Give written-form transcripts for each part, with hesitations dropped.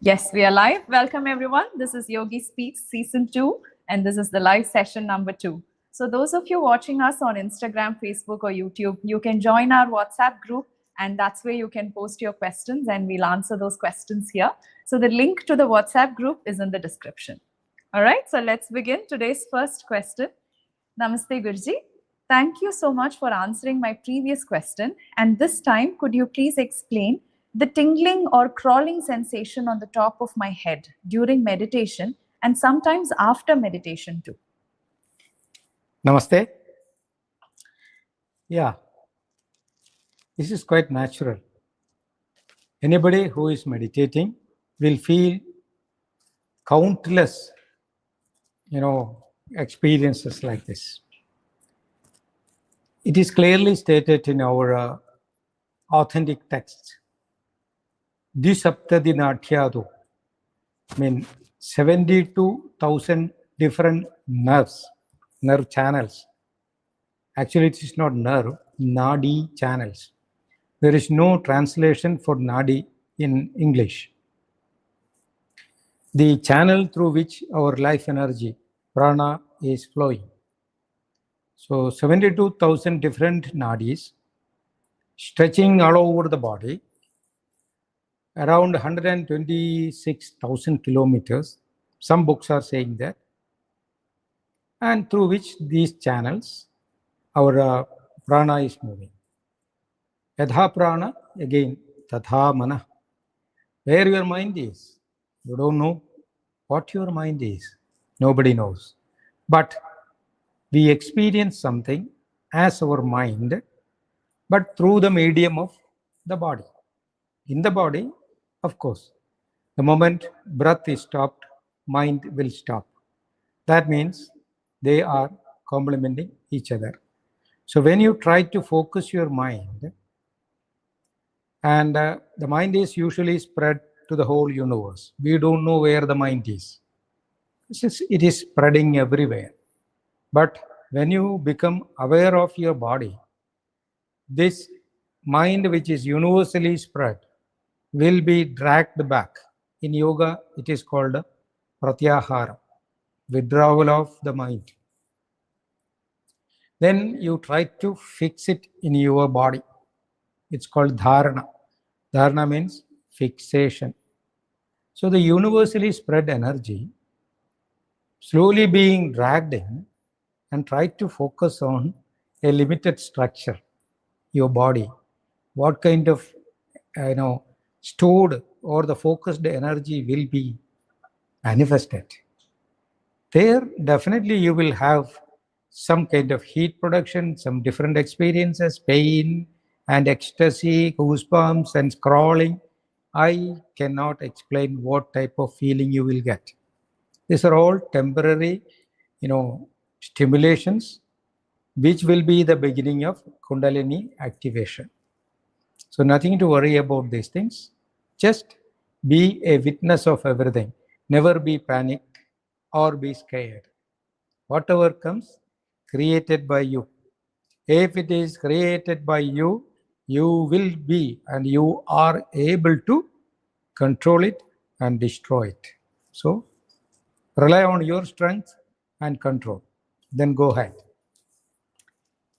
Yes, we are live. Welcome, everyone. This is Yogi Speaks Season 2, and this is the live session number 2. So, those of you watching us on Instagram, Facebook, or YouTube, you can join our WhatsApp group, and that's where you can post your questions, and we'll answer those questions here. So, the link to the WhatsApp group is in the description. All right, so let's begin today's first question. Namaste, Gurji. Thank you so much for answering my previous question. And this time, could you please explain the tingling or crawling sensation on the top of my head during meditation and sometimes after meditation too? Namaste. Yeah, this is quite natural. Anybody who is meditating will feel countless, experiences like this. It is clearly stated in our authentic texts. Disaptadinatyadu, I mean 72,000 different nerve channels. Actually, it is not nerve, nadi channels. There is no translation for nadi in English. The channel through which our life energy, prana, is flowing. So 72,000 different nadis stretching all over the body, around 126,000 kilometers. Some books are saying that. And through which these channels, our prana is moving. Yadha prana, again, tatha mana. Where your mind is, you don't know what your mind is. Nobody knows. But we experience something as our mind, but through the medium of the body. In the body, of course, the moment breath is stopped, mind will stop. That means they are complementing each other. So when you try to focus your mind, and the mind is usually spread to the whole universe. We don't know where the mind is. It is spreading everywhere. But when you become aware of your body, this mind which is universally spread will be dragged back. In yoga, it is called pratyahara, withdrawal of the mind. Then you try to fix it in your body. It's called dharana. Dharana means fixation. So the universally spread energy slowly being dragged in and try to focus on a limited structure, your body. What kind of stored or the focused energy will be manifested. There definitely you will have some kind of heat production, some different experiences, pain and ecstasy, goosebumps and crawling. I cannot explain what type of feeling you will get. These are all temporary, stimulations, which will be the beginning of Kundalini activation. So nothing to worry about these things. Just be a witness of everything. Never be panicked or be scared. Whatever comes, created by you. If it is created by you, you will be and you are able to control it and destroy it. So rely on your strength and control. Then go ahead.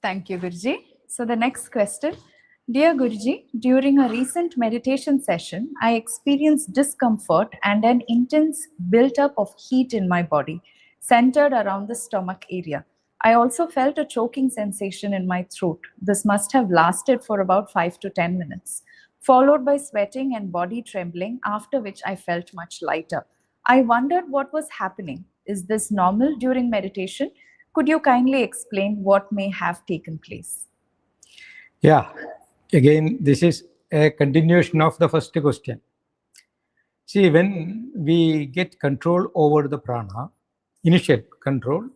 Thank you, Guruji. So the next question. Dear Guruji, during a recent meditation session, I experienced discomfort and an intense build-up of heat in my body, centered around the stomach area. I also felt a choking sensation in my throat. This must have lasted for about 5 to 10 minutes, followed by sweating and body trembling, after which I felt much lighter. I wondered what was happening. Is this normal during meditation? Could you kindly explain what may have taken place? Yeah, again, this is a continuation of the first question. See, when we get control over the prana, initial control,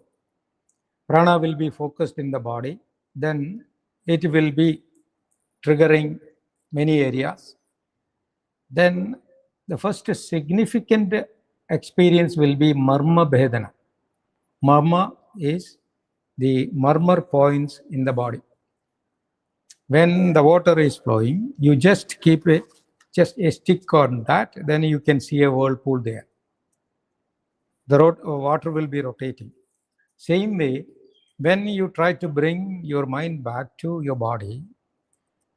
prana will be focused in the body, then it will be triggering many areas. Then the first significant experience will be marma bhedana. Marma is the murmur points in the body. When the water is flowing, you just keep just a stick on that, then you can see a whirlpool there. The water will be rotating. Same way, when you try to bring your mind back to your body,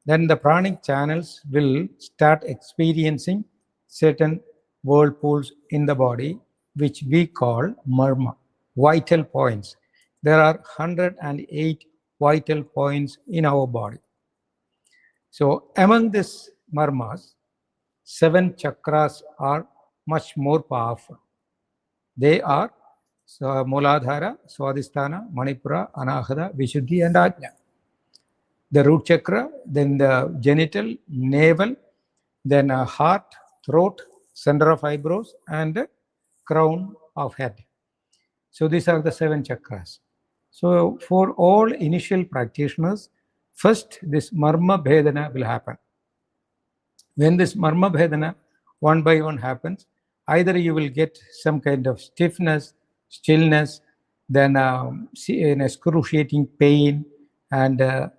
then the pranic channels will start experiencing certain whirlpools in the body, which we call marma, vital points. There are 108 vital points in our body. So among these marmas, 7 chakras are much more powerful. They are Muladhara, Swadhisthana, Manipura, Anahata, Vishuddhi, and Ajna. The root chakra, then the genital, navel, then heart, throat, center of eyebrows, and crown of head. So these are the 7 chakras. So for all initial practitioners, first this marma bhedana will happen. When this marma bhedana one by one happens, either you will get some kind of stiffness, stillness, then an excruciating pain, and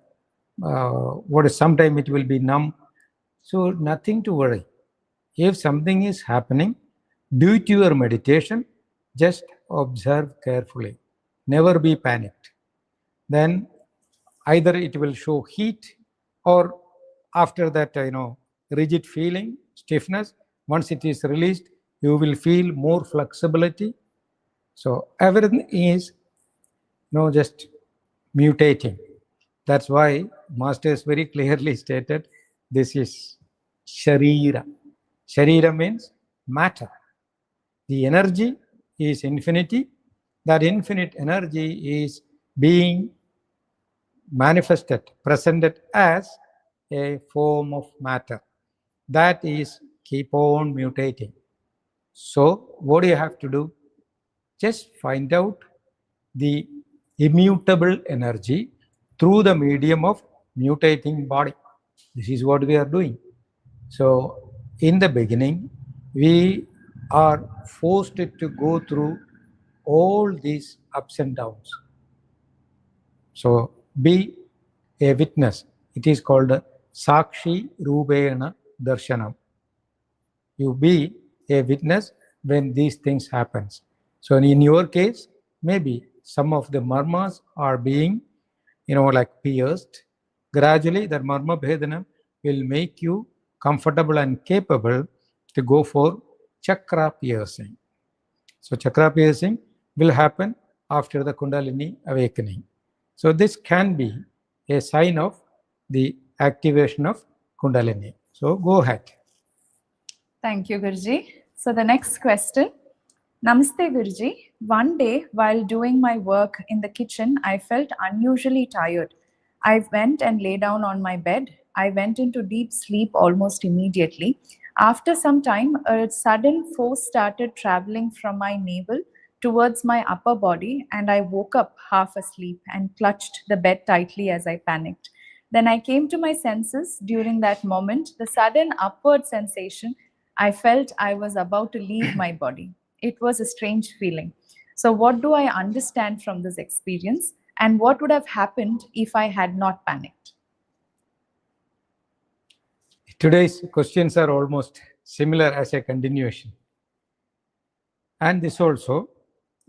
sometimes it will be numb. So nothing to worry. If something is happening, do it your meditation, just observe carefully. Never be panicked. Then either it will show heat, or after that, rigid feeling, stiffness. Once it is released, you will feel more flexibility. So everything is just mutating. That's why masters very clearly stated this is sharira. Sharira means matter. The energy is infinity. That infinite energy is being manifested, presented as a form of matter. That is keep on mutating. So what do you have to do? Just find out the immutable energy through the medium of mutating body. This is what we are doing. So in the beginning, we are forced to go through all these ups and downs. So be a witness. It is called Sakshi Rubena Darshanam. You be a witness when these things happen. So in your case, maybe some of the marmas are being, pierced. Gradually, the marma bhedanam will make you comfortable and capable to go for chakra piercing. So chakra piercing will happen after the Kundalini awakening. So this can be a sign of the activation of Kundalini. So go ahead. Thank you, Guruji. So the next question. Namaste, Guruji. One day, while doing my work in the kitchen, I felt unusually tired. I went and lay down on my bed. I went into deep sleep almost immediately. After some time, a sudden force started traveling from my navel towards my upper body, and I woke up half asleep and clutched the bed tightly as I panicked. Then I came to my senses. During that moment, the sudden upward sensation, I felt I was about to leave my body. It was a strange feeling. So what do I understand from this experience, and what would have happened if I had not panicked? Today's questions are almost similar as a continuation. And this also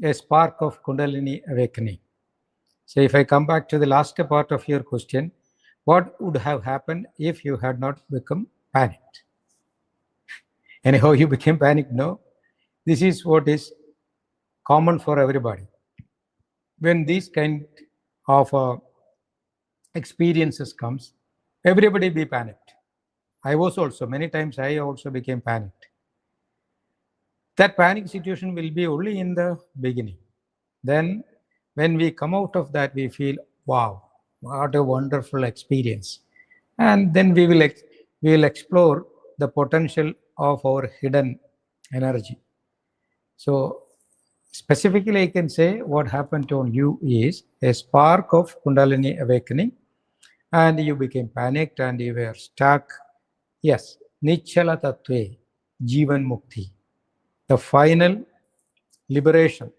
a spark of Kundalini awakening. So if I come back to the last part of your question, what would have happened if you had not become panicked? Anyhow, you became panicked, no? This is what is common for everybody. When these kind of experiences comes, everybody be panicked. I was also, many times I also became panicked. That panic situation will be only in the beginning. Then when we come out of that, we feel, wow, what a wonderful experience. And then we will explore the potential of our hidden energy. So specifically, I can say what happened to you is a spark of Kundalini awakening, and you became panicked and you were stuck. Yes, Nichala Tattve, Jivan Mukti. The final liberation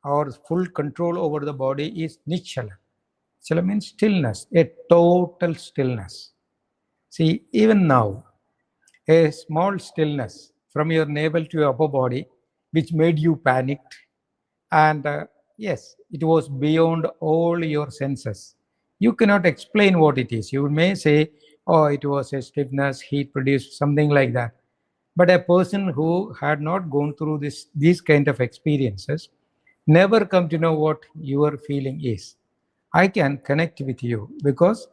or full control over the body is Nichala. Nichala means stillness, a total stillness. See, even now, a small stillness from your navel to your upper body, which made you panicked. And yes, it was beyond all your senses. You cannot explain what it is. You may say, oh, it was a stiffness, heat produced, something like that. But a person who had not gone through these kind of experiences never come to know what your feeling is. I can connect with you because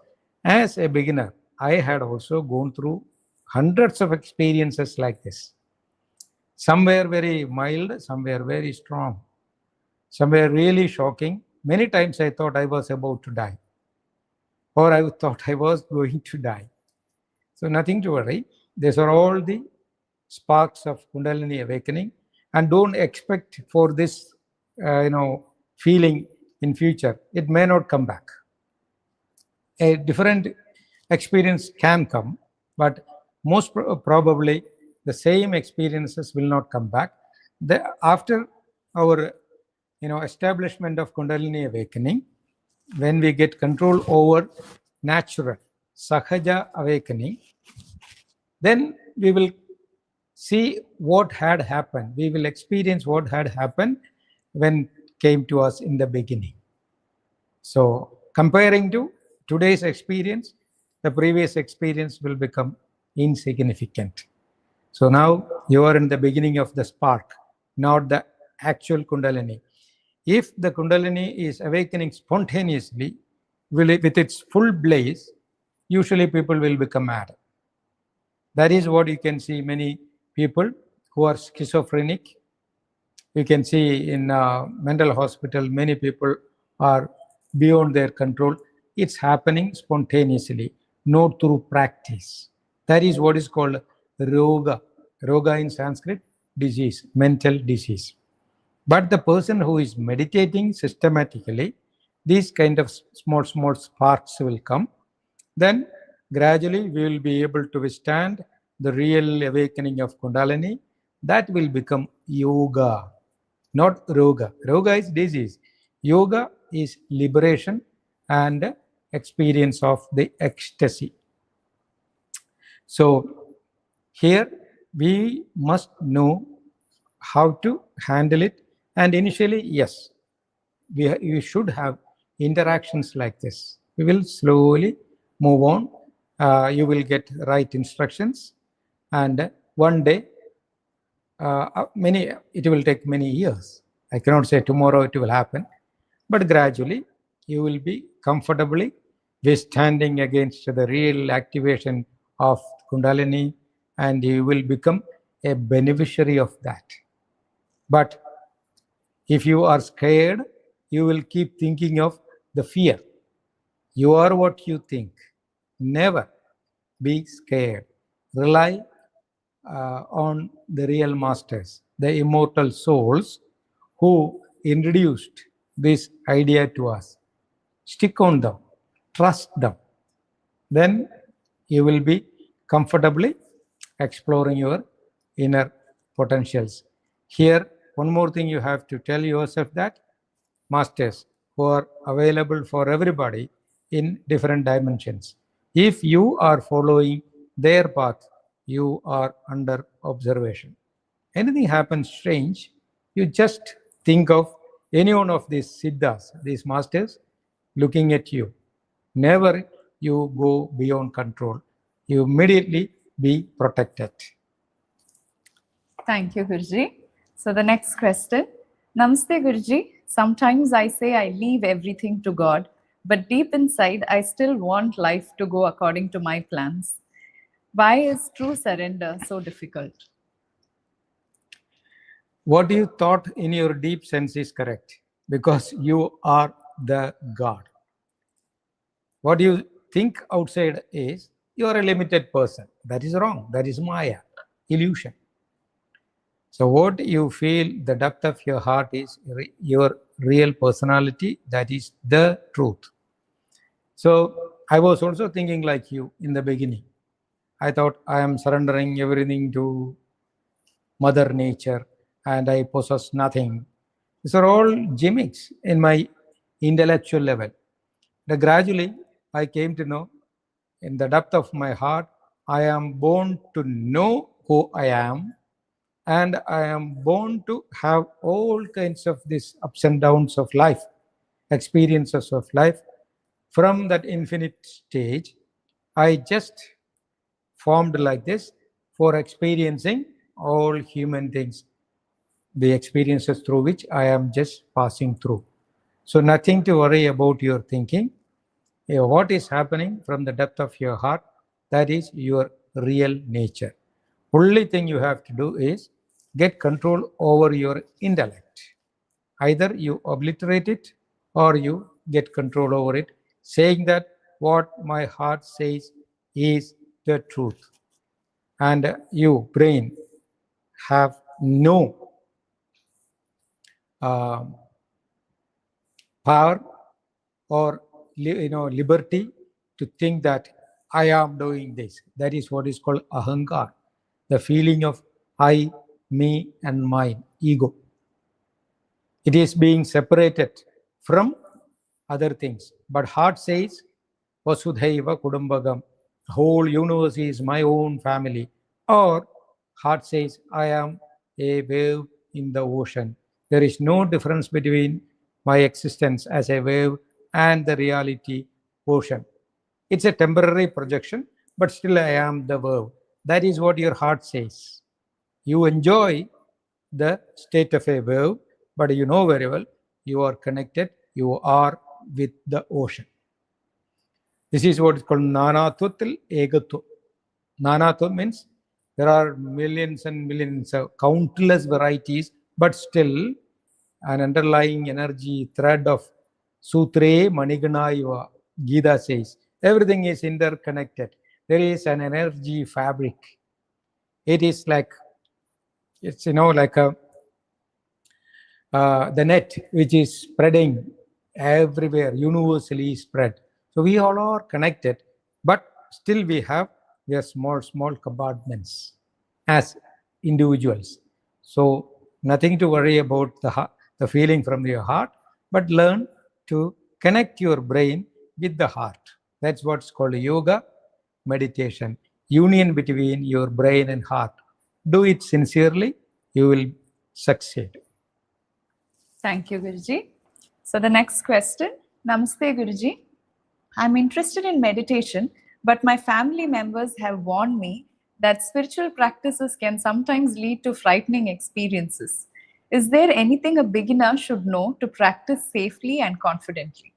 as a beginner, I had also gone through hundreds of experiences like this. Some were very mild, some were very strong, some were really shocking. Many times I thought I was about to die, or I thought I was going to die. So nothing to worry. These are all the sparks of Kundalini awakening, and don't expect for this, feeling in future. It may not come back. A different experience can come, but most probably the same experiences will not come back. After our establishment of Kundalini awakening, when we get control over natural Sahaja awakening, then we will see what had happened. We will experience what had happened when came to us in the beginning. So comparing to today's experience, the previous experience will become insignificant. So now you are in the beginning of the spark, not the actual Kundalini. If the Kundalini is awakening spontaneously with its full blaze, usually people will become mad. That is what you can see many people who are schizophrenic. You can see in mental hospital, many people are beyond their control. It's happening spontaneously, not through practice. That is what is called roga. Roga in Sanskrit, disease, mental disease. But the person who is meditating systematically, these kind of small sparks will come. Then gradually we will be able to withstand the real awakening of Kundalini. That will become yoga, not roga. Roga is disease. Yoga is liberation and experience of the ecstasy. So here we must know how to handle it. And initially, yes, we should have interactions like this. We will slowly move on. You will get right instructions, and one day, it will take many years. I cannot say tomorrow it will happen, but gradually you will be comfortably withstanding against the real activation of Kundalini, and you will become a beneficiary of that. But if you are scared, you will keep thinking of the fear. You are what you think. Never be scared. Rely on the real masters, the immortal souls who introduced this idea to us. Stick on them, trust them. Then you will be comfortably exploring your inner potentials. Here, one more thing you have to tell yourself, that masters who are available for everybody in different dimensions. If you are following their path, you are under observation. Anything happens strange, you just think of any one of these siddhas, these masters, looking at you. Never you go beyond control. You immediately be protected. Thank you, Guruji. So the next question. Namaste, Guruji. Sometimes I say I leave everything to God, but deep inside I still want life to go according to my plans. Why is true surrender so difficult? What you thought in your deep sense is correct, because you are the God. What you think outside is you are a limited person. That is wrong. That is Maya, illusion. So what you feel, the depth of your heart is your real personality. That is the truth. So I was also thinking like you in the beginning. I thought I am surrendering everything to Mother Nature and I possess nothing. These are all gimmicks in my intellectual level. But gradually, I came to know in the depth of my heart, I am born to know who I am, and I am born to have all kinds of these ups and downs of life, experiences of life. From that infinite stage, I just formed like this for experiencing all human things, the experiences through which I am just passing through. So, nothing to worry about your thinking. What is happening from the depth of your heart, that is your real nature. Only thing you have to do is get control over your intellect. Either you obliterate it or you get control over it, saying that what my heart says is the truth. And you, brain, have no power or liberty to think that I am doing this. That is what is called ahankar, the feeling of I, me, and mine, ego. It is being separated from other things. But heart says, Vasudhaiva Kudumbagam, the whole universe is my own family. Or heart says, I am a wave in the ocean. There is no difference between my existence as a wave and the reality ocean. It's a temporary projection, but still I am the wave. That is what your heart says. You enjoy the state of a wave, but you know very well you are connected, you are with the ocean. This is what is called Nanatvatil Egatva. Nanatva means there are millions and millions of countless varieties, but still an underlying energy thread of Sutre Maniganaiva. Gita says everything is interconnected. There is an energy fabric. It is like, it's like a the net which is spreading everywhere, universally spread. So we all are connected, but still we have small compartments as individuals. So nothing to worry about the feeling from your heart, but learn to connect your brain with the heart. That's what's called yoga, meditation, union between your brain and heart. Do it sincerely, you will succeed. Thank you, Guruji. So the next question, Namaste, Guruji. I'm interested in meditation, but my family members have warned me that spiritual practices can sometimes lead to frightening experiences. Is there anything a beginner should know to practice safely and confidently?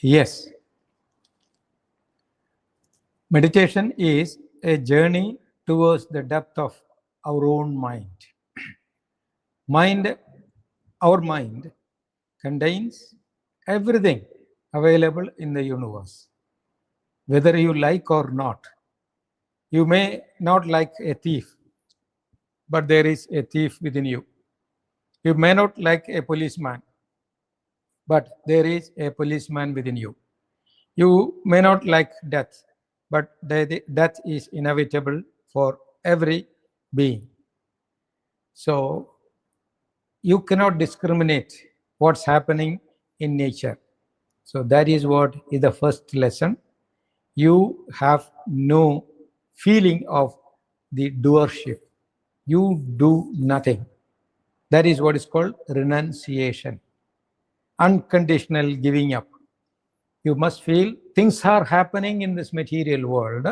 Yes. Meditation is a journey towards the depth of our own mind. Our mind contains everything available in the universe, whether you like or not. You may not like a thief, but there is a thief within you. You may not like a policeman, but there is a policeman within you. You may not like death, but death is inevitable for every being. So you cannot discriminate what's happening in nature. So that is what is the first lesson. You have no feeling of the doership. You do nothing. That is what is called renunciation, unconditional giving up. You must feel things are happening in this material world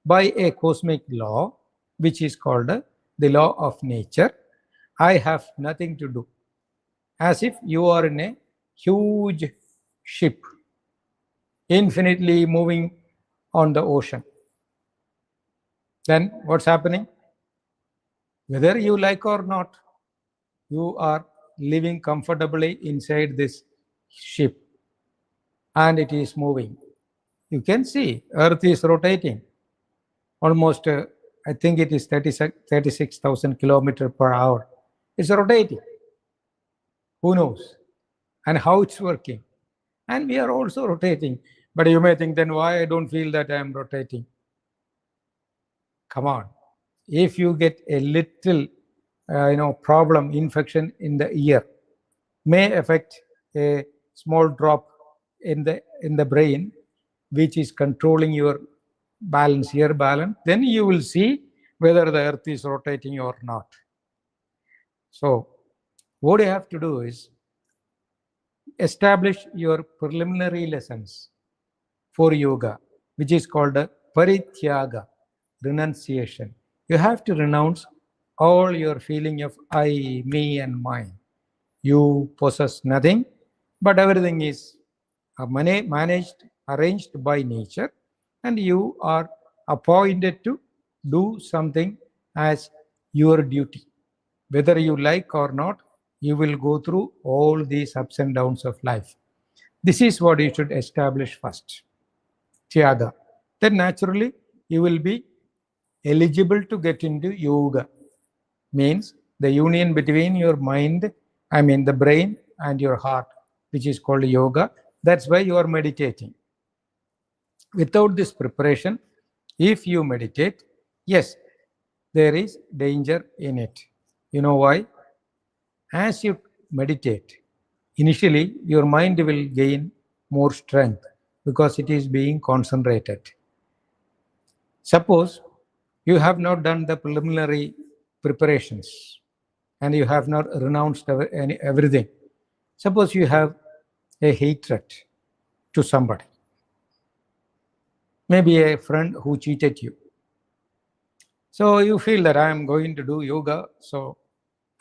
by a cosmic law, which is called the law of nature. I have nothing to do. As if you are in a huge ship, infinitely moving on the ocean. Then what's happening? Whether you like or not, you are living comfortably inside this ship and it is moving. You can see Earth is rotating almost, I think it is 36,000 kilometers per hour. It's rotating. Who knows? And how it's working. And we are also rotating. But you may think, then why I don't feel that I am rotating? Come on. If you get a little, problem, infection in the ear, may affect a small drop in the brain, which is controlling your balance here, balance, then you will see whether the earth is rotating or not. So what you have to do is establish your preliminary lessons for yoga, which is called a parityaga, renunciation. You have to renounce all your feeling of I, me, and mine. You possess nothing, but everything is managed, arranged by nature, and you are appointed to do something as your duty. Whether you like or not, you will go through all these ups and downs of life. This is what you should establish first. Tyaga. Then naturally you will be eligible to get into yoga. Means the union between your mind, the brain and your heart, which is called yoga. That's why you are meditating. Without this preparation, if you meditate, yes, there is danger in it. You know why? As you meditate, initially your mind will gain more strength because it is being concentrated. Suppose you have not done the preliminary preparations and you have not renounced everything. Suppose you have a hatred to somebody, maybe a friend who cheated you. So you feel that I am going to do yoga, so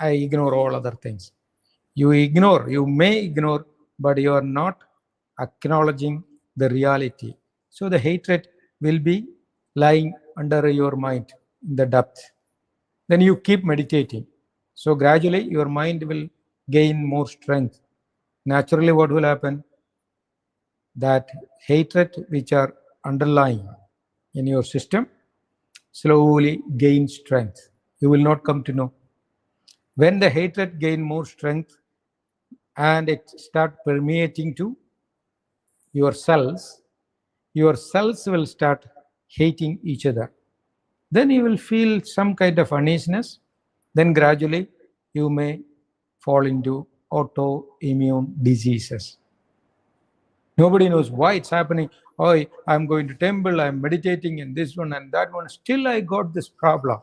I ignore all other things. You may ignore, but you are not acknowledging the reality. So the hatred will be lying under your mind in the depth. Then you keep meditating. So gradually your mind will gain more strength. Naturally, what will happen? That hatred which are underlying in your system slowly gain strength. You will not come to know. When the hatred gain more strength and it start permeating to your cells will start hating each other. Then you will feel some kind of uneasiness. Then gradually you may fall into autoimmune diseases. Nobody knows why it's happening. Oh, I'm going to temple, I'm meditating in this one and that one. Still I got this problem.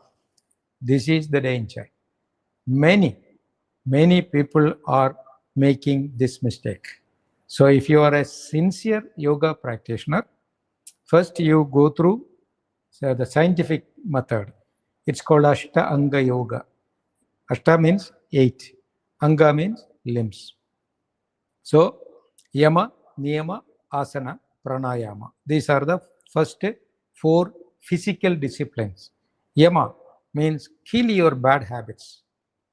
This is the danger. Many people are making this mistake. So if you are a sincere yoga practitioner, first you go through the scientific method. It's called Ashta Anga Yoga. Ashta means 8. Anga means limbs. So Yama, Niyama, Asana, Pranayama. These are the first 4 physical disciplines. Yama means kill your bad habits.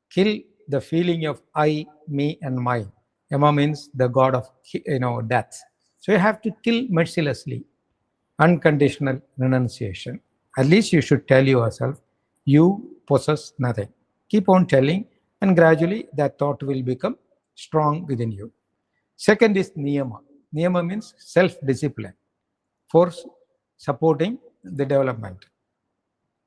Kill the feeling of I, me, and mine. Yama means the god of death. So you have to kill mercilessly. Unconditional renunciation. At least you should tell yourself, you possess nothing. Keep on telling, and gradually that thought will become strong within you. Second is niyama. Niyama means self-discipline for supporting the development.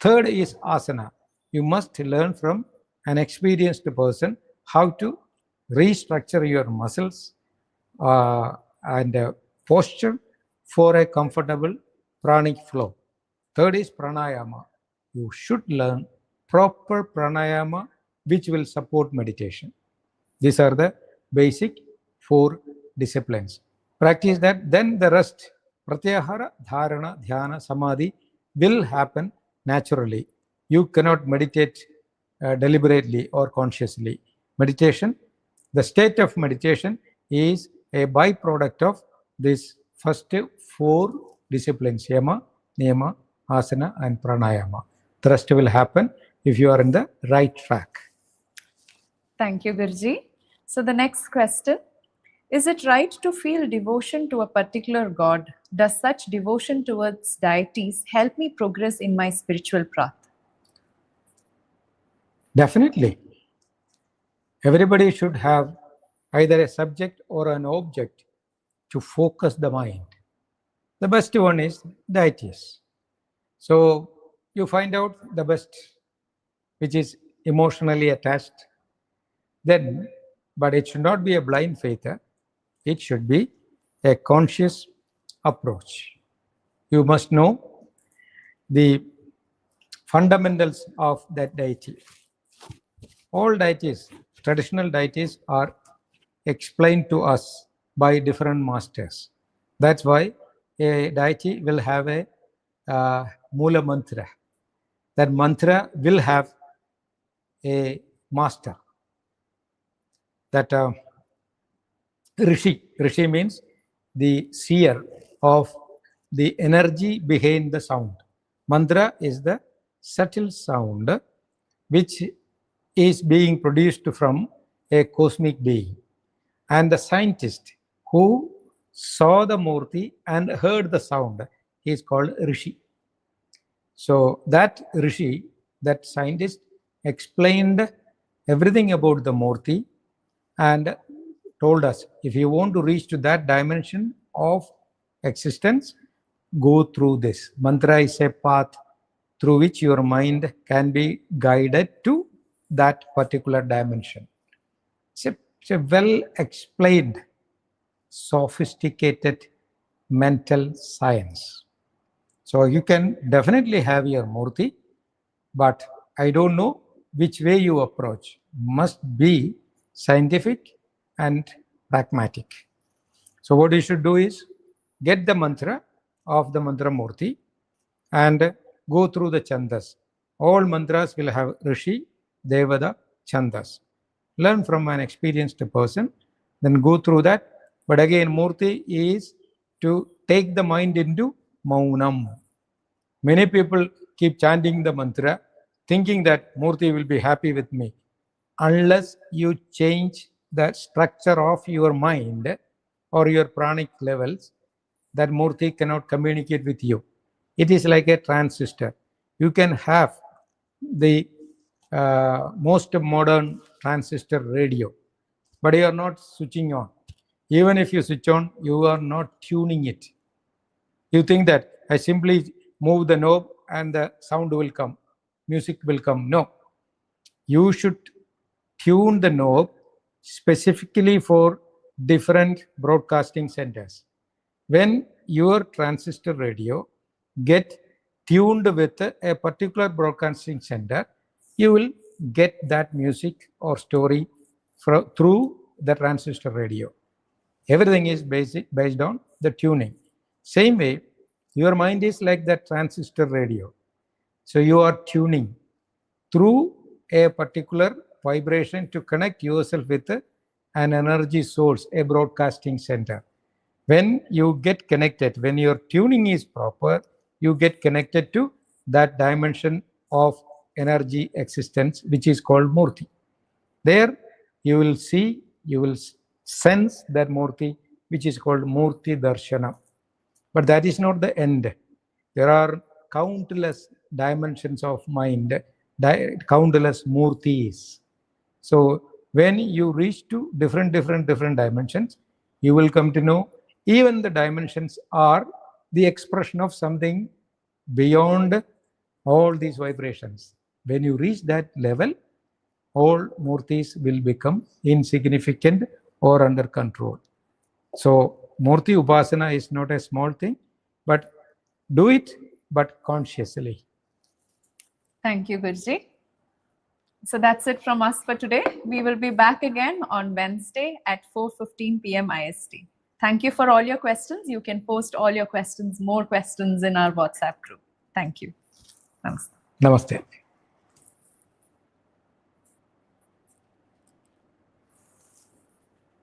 Third is asana. You must learn from an experienced person how to restructure your muscles and posture for a comfortable pranic flow. Third is pranayama. You should learn proper pranayama which will support meditation. These are the basic 4 disciplines. Practice that, then the rest, pratyahara, dharana, dhyana, samadhi will happen naturally. You cannot meditate deliberately or consciously. Meditation, the state of meditation is a byproduct of these first 4 disciplines, yama, niyama, asana, and pranayama. The rest will happen if you are in the right track. Thank you, Guruji. So the next question, is it right to feel devotion to a particular god? Does such devotion towards deities help me progress in my spiritual path? Definitely. Everybody should have either a subject or an object to focus the mind. The best one is deities. So you find out the best, which is emotionally attached. Then, but it should not be a blind faith. It should be a conscious approach. You must know the fundamentals of that deity. All deities, traditional deities, are explained to us by different masters. That's why a deity will have a Mula mantra. That mantra will have a master. That Rishi means the seer of the energy behind the sound. Mantra is the subtle sound which is being produced from a cosmic being. And the scientist who saw the Murti and heard the sound is called Rishi. So that Rishi, that scientist, explained everything about the Murti and told us, if you want to reach to that dimension of existence, go through this. Mantra is a path through which your mind can be guided to that particular dimension. It's a well explained, sophisticated mental science. So you can definitely have your Murti, but I don't know which way you approach. Must be scientific and pragmatic. So what you should do is get the mantra of the mantra Murti and go through the chandas. All mantras will have Rishi, Devada, chandas. Learn from an experienced person, then go through that. But again, Murti is to take the mind into Maunam. Many people keep chanting the mantra, thinking that Murti will be happy with me. Unless you change the structure of your mind or your pranic levels, that Murti cannot communicate with you. It is like a transistor. You can have the most modern transistor radio, but you are not switching on. Even if you switch on, you are not tuning it. You think that I simply move the knob and the sound will come, music will come. No. You should tune the knob specifically for different broadcasting centers. When your transistor radio get tuned with a particular broadcasting center, you will get that music or story through the transistor radio. Everything is based on the tuning. Same way, your mind is like that transistor radio. So you are tuning through a particular vibration to connect yourself with an energy source, a broadcasting center. When you get connected, when your tuning is proper, you get connected to that dimension of energy existence, which is called Murti. There you will see, you will sense that Murti, which is called Murti Darshana. But that is not the end. There are countless dimensions of mind, countless Murtis. So when you reach to different dimensions, you will come to know even the dimensions are the expression of something beyond all these vibrations. When you reach that level, all Murtis will become insignificant or under control. So Murti Upasana is not a small thing, but do it, but consciously. Thank you, Guruji. So that's it from us for today. We will be back again on Wednesday at 4:15 p.m. IST. Thank you for all your questions. You can post all your questions, more questions in our WhatsApp group. Thank you. Namaste. Namaste.